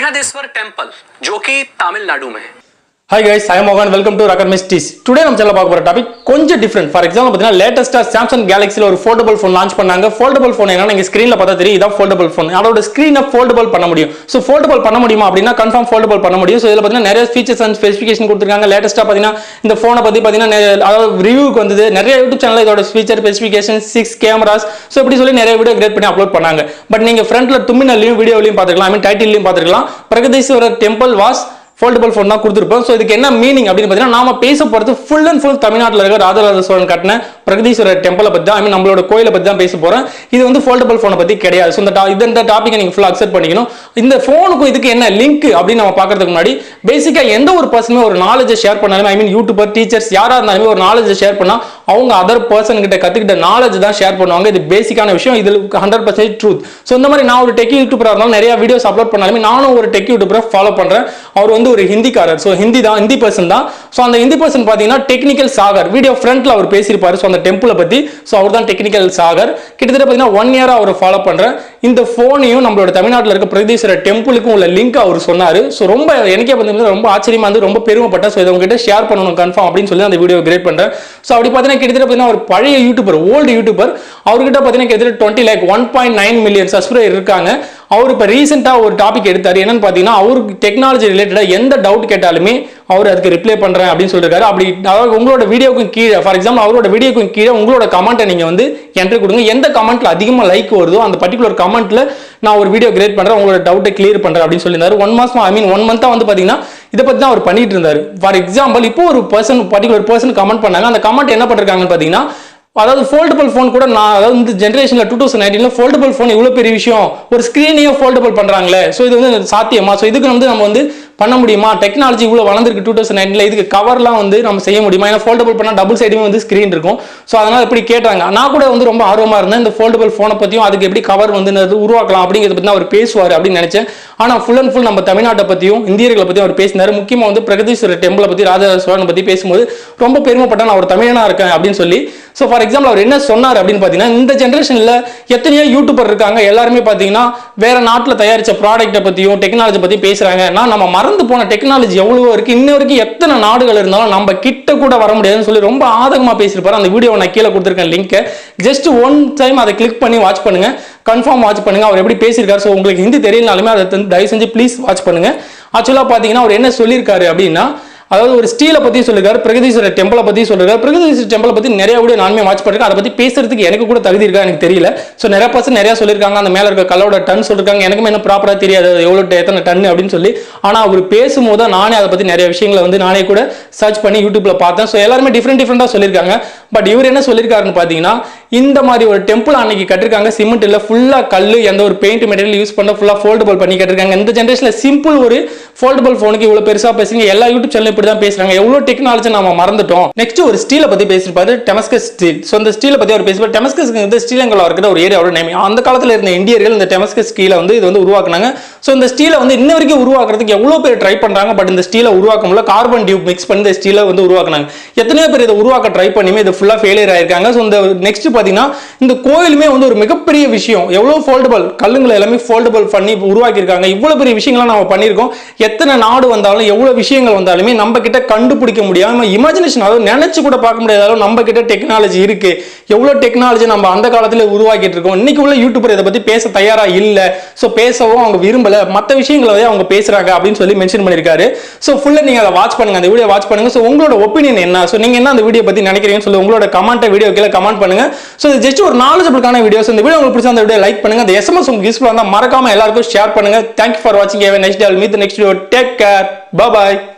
Brihadeshwara temple जो कि तमिलनाडु में है। Hi guys, I am Mohan. Welcome to Rocket Mysteries. Today நம்ம சேனல்ல பார்க்க போற டாபிக் கொஞ்சம் டிஃபரண்ட். ஃபார் எக்ஸாம்பிள் பாத்தீங்கன்னா லேட்டஸ்டா Samsung Galaxyல ஒரு foldable phone லான்ச் பண்ணாங்க. foldable phone என்னன்னா நீங்க ஸ்கிரீன்ல பார்த்தா தெரியும் இதான் foldable phone. அதோட ஸ்கிரீனை foldable பண்ண முடியும். சோ foldable பண்ண முடியுமா அப்படினா கன்ஃபார்ம் foldable பண்ண முடியும். சோ இதுல பாத்தீங்கன்னா நிறைய ஃபீச்சர்ஸ் அண்ட் ஸ்பெசிஃபிகேஷன் கொடுத்திருக்காங்க. லேட்டஸ்டா பாத்தீங்கன்னா இந்த போனை பத்தி பாத்தீங்கன்னா அதாவது ரிவ்யூக்கு வந்தது. நிறைய YouTube சேனல்ல இதோட ஃபீச்சர் ஸ்பெசிஃபிகேஷன் 6 கேமராஸ் சோ இப்படி சொல்லி நிறைய வீடியோ கிரியேட் பண்ணி அப்லோட் பண்ணாங்க. பட் நீங்க ஃப்ரண்ட்ல தும்மினலையும் வீடியோலயும் பாத்துக்கலாம். ஐ மீன் டைட்டில்லயும் பாத்துக்கலாம். Brihadeeswarar temple was foldable phone தான் கொடுத்திருப்போம். சோ இதுக்கு என்ன மீனிங் அப்படின்னு பார்த்தீங்கன்னா நாம பேச போறது ஃபுல் அண்ட் ஃபுல் தமிழ்நாட்டில் இருக்க ராஜராஜசோழன் கட்டின பிரகதீஸ்வரர் டெம்பிளை பத்தி தான், ஐ மீன் நம்மளோட கோயிலை பத்தி தான் பேச போறேன். இது வந்து foldable phone பத்தி கிடையாது. ஸோ இந்த டாபிக்கை நீங்க ஃபுல்லா அக்செப்ட் பண்ணிக்கணும். இந்த போனுக்கும் இதுக்கு என்ன லிங்க் அப்படின்னு நம்ம பார்க்கறதுக்கு முன்னாடி பேசிக்கா எந்த ஒரு பர்சனுமே ஒரு நாலேஜை ஷேர் பண்ணாலுமே, ஐ மீன் யூடியூபர், டீச்சர்ஸ் யாரா இருந்தாலுமே ஒரு நாலேஜை ஷேர் பண்ணா அவங்க அதர் பர்சன் கிட்ட கத்துக்கிட்ட நாலேஜ் தான் ஷேர் பண்ணுவாங்க. இது பேசிக்கான விஷயம். இது 100% ட்ரூத். ஸோ இந்த மாதிரி நான் ஒரு டெக் யூடியூபரா இருந்தாலும் நிறைய வீடியோஸ் அப்லோட் பண்ணாலுமே நானும் ஒரு டெக் யூடியூபரை ஃபாலோ பண்றேன். அவர் வந்து ஒரு ஹிந்திக்காரர். சோ ஹிந்தி பர்சன் தான். சோ அந்த ஹிந்தி பர்சன் பாத்தீங்கன்னா டெக்னிக்கல் சாகர் வீடியோ ஃப்ரண்ட்ல அவர் பேசியிருப்பாரு. சோ அந்த டெம்பிளை பத்தி. சோ அவர் தான் டெக்னிக்கல் சாகர். கிட்டத்தட்ட பாத்தீங்கன்னா 1 இயரா அவர் ஃபாலோ பண்றேன். இந்த போனையும் நம்மளோட தமிழ்நாட்டில் இருக்க பிரகதீஸ்வரர் டெம்பிளுக்கும் உள்ள லிங்க் அவர் சொன்னாரு. சோ ரொம்ப எனக்கே வந்து ரொம்ப ஆச்சரியமா இருந்து ரொம்ப பெருமைப்பட்டேன். சோ இதை உங்ககிட்ட ஷேர் பண்ணணும் கன்ஃபார்ம் அப்படின்னு சொல்லி அந்த வீடியோ கிரியேட் பண்றேன். சோ அப்படி பாத்தீங்கன்னா கிட்டத்தட்ட பாத்தீங்கன்னா ஒரு பழைய யூடியூபர், ஓல்டு யூடியூபர். அவர்கிட்ட பாத்தீங்கன்னா கிட்டத்தட்ட 20 லேக் 1.9 மில்லியன் சப்ஸ்கிரைபர் இருக்காங்க. அவர் இப்ப ரீசெண்டா ஒரு டாபிக் எடுத்தாரு. என்னன்னு பாத்தீங்கன்னா அவருக்கு டெக்னாலஜி ரிலேட்டடா எந்த டவுட் கேட்டாலுமே அவர் அதுக்கு ரிப்ளை பண்றேன் அப்படின்னு சொல்லிருக்காரு. அப்படி அதாவது உங்களோட வீடியோக்கும் கீழே, ஃபார் எக்ஸாம்பிள் அவரோட வீடியோக்கும் கீழே உங்களோட கமெண்ட்டை நீங்க வந்து என்ட்ரி கொடுங்க. எந்த கமெண்ட்ல அதிகமா லைக் வருதோ அந்த பர்டிகுலர் கமெண்ட்ல நான் ஒரு வீடியோ கிரியேட் பண்றேன், உங்களோட டவுட்டை கிளியர் பண்றேன் அப்படின்னு சொல்லியிருந்தாரு. 1 மாசமா, ஐ மீன் 1 மந்த்தா வந்து பாத்தீங்கன்னா இதை பத்தி தான் அவர் பண்ணிட்டு இருந்தாரு. ஃபார் எக்ஸாம்பிள் இப்போ ஒரு பர்டிகுலர் பர்சன் கமெண்ட் பண்ணாங்க. அந்த கமெண்ட் என்ன பண்ணிருக்காங்கன்னு பாத்தீங்கன்னா, அதாவது foldable phone கூட நான் அதாவது இந்த ஜெனரேஷன்ல 2019ல foldable phone இவ்வளவு பெரிய விஷயம், ஒரு ஸ்கிரீனையே foldable பண்றாங்களே, சோ இது வந்து சாத்தியமா, சோ இதுக்கு வந்து நம்ம வந்து பண்ண முடியுமா, டெக்னாலஜி இவ்வளவு வளர்ந்துருக்கு 2019ல, இதுக்கு கவர்லாம் வந்து நம்ம செய்ய முடியுமா, ஏன்னா foldable பண்ணா டபுள் சைடுமே வந்து ஸ்கிரீன் இருக்கும். சோ அதனால இப்படி கேட்டாங்க. நான் கூட வந்து ரொம்ப ஆர்வமா இருந்தேன் இந்த foldable phone பத்தியும் அதுக்கு எப்படி கவர் வந்து உருவாக்கலாம் அப்படிங்கறத பத்தி அவர் பேசுவார் அப்படின்னு நினைச்சேன். ஆனா ஃபுல் அண்ட் ஃபுல் நம்ம தமிழ்நாட்டை பத்தியும் இந்தியர்களை பத்தியும் அவர் பேசினாரு. முக்கியமா வந்து பிரகதீஸ்வரர் டெம்பிளை பத்தி, ராஜராஜசோழனை பத்தி பேசும்போது ரொம்ப பெருமைப்பட்டேன், நான் ஒரு தமிழனா இருக்கேன் அப்படின்னு சொல்லி. சோ ஃபார் எக்ஸாம்பிள் அவர் என்ன சொன்னார் அப்படின்னு பாத்தீங்கன்னா, இந்த ஜெனரேஷன்ல எத்தனையோ யூடியூபர் இருக்காங்க, எல்லாருமே பாத்தீங்கன்னா வேற நாட்டுல தயாரிச்ச ப்ராடக்ட்டை பத்தியும் டெக்னாலஜி பத்தி பேசுறாங்க. நான் நம்ம மறந்து போன டெக்னாலஜி எவ்வளவோ இருக்கு, இன்ன வரைக்கும் எத்தனை நாடுகள் இருந்தாலும் நம்ம கிட்ட கூட வர முடியாதுன்னு சொல்லி ரொம்ப ஆதகமா பேசியிருப்பாரு. அந்த வீடியோவை நான் கீழே கொடுத்துருக்கேன் லிங்க். ஜஸ்ட் ஒன் டைம் அதை கிளிக் பண்ணி வாட்ச் பண்ணுங்க, கன்ஃபார்ம் வாட்ச் பண்ணுங்க. அவர் எப்படி பேசியிருக்காரு. ஸோ உங்களுக்கு ஹிந்தி தெரியலனாலுமே அதை தயவு செஞ்சு ப்ளீஸ் வாட்ச் பண்ணுங்க. ஆக்சுவலா பாத்தீங்கன்னா அவர் என்ன சொல்லியிருக்காரு அப்படின்னா, அதாவது ஒரு ஸ்டீலை பத்தி சொல்லிருக்காரு, பிரகதீஸ்வரர் டெம்பிளை பத்தி சொல்லிருக்காரு. பிரகதீஸ்வரர் டெம்பிளை பத்தி நிறைய வீடியோ நானுமே வாட்ச் பண்ணிருக்கேன். அதை பத்தி பேசுறதுக்கு எனக்கு கூட தகுதி இருக்கா எனக்கு தெரியல. சோ நிறைய பர்சன் நிறைய சொல்லிருக்காங்க. அந்த மேல இருக்க கல்லோட டன் சொல்லிருக்காங்க. எனக்குமே என்ன ப்ராப்பரா தெரியாது எவ்வளவு எத்தனை டன் அப்படின்னு சொல்லி. ஆனா அவர் பேசும்போது நானே அதை பத்தி நிறைய விஷயங்களை வந்து நானே கூட சர்ச் பண்ணி யூடியூப்ல பார்த்தேன். சோ எல்லாருமே டிஃப்ரெண்டா சொல்லிருக்காங்க. பட் இவர் என்ன சொல்லிருக்காருன்னு பாத்தீங்கன்னா, இந்த மாதிரி ஒரு டெம்பிள் அன்னைக்கு கட்டிருக்காங்க. சிமெண்ட் இல்ல, ஃபுல்லா கல்லு, எந்த ஒரு பெயிண்ட் மெட்டீரியல் யூஸ் பண்ண ஃபுல்லா foldable பண்ணி கட்டிருக்காங்க. இந்த ஜெனரேஷன்ல சிம்பிள் ஒரு foldable போனுக்கு இவ்வளவு பெருசா பேசுறீங்க, எல்லா யூடியூப் சேனல் இப்படி தான் பேசுறாங்க, எவ்வளவு டெக்னாலஜி நாம மறந்துட்டோம். நெக்ஸ்ட் ஒரு ஸ்டீலை பத்தி பேசிருப்பாரு, டெமஸ்கஸ் ஸ்டீல். சோ இந்த ஸ்டீலை பத்தி அவர் பேசிருப்பாரு. டெமஸ்கஸ் வந்து ஸ்ரீலங்கால இருக்கிற ஒரு ஏரியாவோட நேம். அந்த காலத்துல இருந்த இந்தியர்கள் இந்த டெமஸ்கஸ் ஸ்டீலை வந்து இது வந்து உருவாக்குனாங்க. சோ இந்த ஸ்டீலை வந்து இன்ன வரைக்கும் உருவாக்குறதுக்கு எவ்வளவு பேர் ட்ரை பண்றாங்க. பட் இந்த ஸ்டீலை உருவாக்க முடியல. கார்பன் டியூப் மிக்ஸ் பண்ணி இந்த ஸ்டீலை வந்து உருவாக்குனாங்க. எத்தனையோ பேர் இதை உருவாக்க ட்ரை பண்ணியுமே இது ஃபுல்லா ஃபெயிலியர் ஆயிருக்காங்க. சோ இந்த நெக்ஸ்ட் பாத்தீங்கன்னா இந்த கோயிலுமே வந்து ஒரு மிகப்பெரிய விஷயம். எவ்வளவு foldable கல்லுங்களை எல்லாமே foldable பண்ணி உருவாக்கி இருக்காங்க. இவ்வளவு பெரிய விஷயங்களை நம்ம பண்ணிருக்கோம். எத்தனை நாடு வந்தாலும் எவ்வளவு விஷயங்கள் வந்தாலுமே நம்ம கிட்ட கண்டுபிடிக்க முடியாம, இமேஜினேஷன் அதாவது நினைச்சு கூட பார்க்க முடியாத நம்ம கிட்ட டெக்னாலஜி இருக்கு. எவ்வளவு டெக்னாலஜி நம்ம அந்த காலத்துல உருவாக்கிட்டு இருக்கோம். இன்னைக்கு உள்ள யூடியூபர் இதை பத்தி பேச தயாரா இல்ல. சோ பேசவும் அவங்க விரும்பல, மற்ற விஷயங்களை அவங்க பேசுறாங்க அப்படின்னு சொல்லி மென்ஷன் பண்ணிருக்காரு. சோ ஃபுல்லா நீங்க அதை வாட்ச் பண்ணுங்க, அந்த வீடியோ வாட்ச் பண்ணுங்க. சோ உங்களோட ஒப்பீனியன் என்ன, சோ நீங்க என்ன அந்த வீடியோ பத்தி நினைக்கிறீங்கன்னு சொல்லி உங்களோட கமெண்ட் வீடியோ கீழே கமெண்ட் பண்ணுங்க. சோ இது ஜஸ்ட் ஒரு நாலேஜபிளான வீடியோஸ். இந்த வீடியோ உங்களுக்கு பிடிச்சா அந்த வீடியோ லைக் பண்ணுங்க. அந்த எஸ்எம்எஸ் உங்களுக்கு யூஸ்ஃபுல்லா இருந்தா மறக்காம எல்லாருக்கும் ஷேர் பண்ணுங்க. Thank you for watching. Have a nice day. I'll meet the next video. Take care. Bye bye.